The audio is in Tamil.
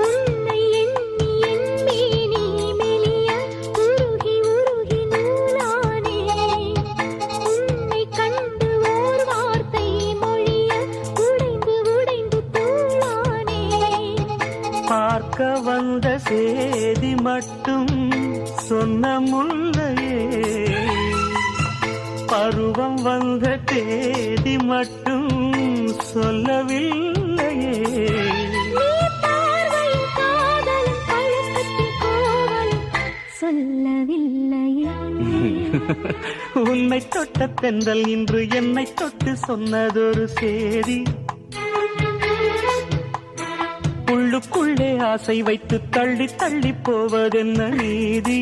உன்னை எண்ணி எண்ணி நீ மெலிய உருகி உருகி நூலானே உன்னை கண்டு ஓர் வார்த்தை மொழிய உடைந்து உடைந்து தூளானே பார்க்க வந்த சேதி மட்டும் சொன்ன முல்லையே பருவம் வந்த தேதி மட்டும் சொல்லவில்லையே நீ பார்வையின் காதலும் பழக்கத்தின் கோவலும் சொல்லவில்லையே உன்னை தொட்ட தென்றல் இன்று என்னை தொட்டு சொன்னதொரு சேதி உள்ளுக்குள்ளே ஆசை வைத்து தள்ளி தள்ளி போவதென்ன நீதி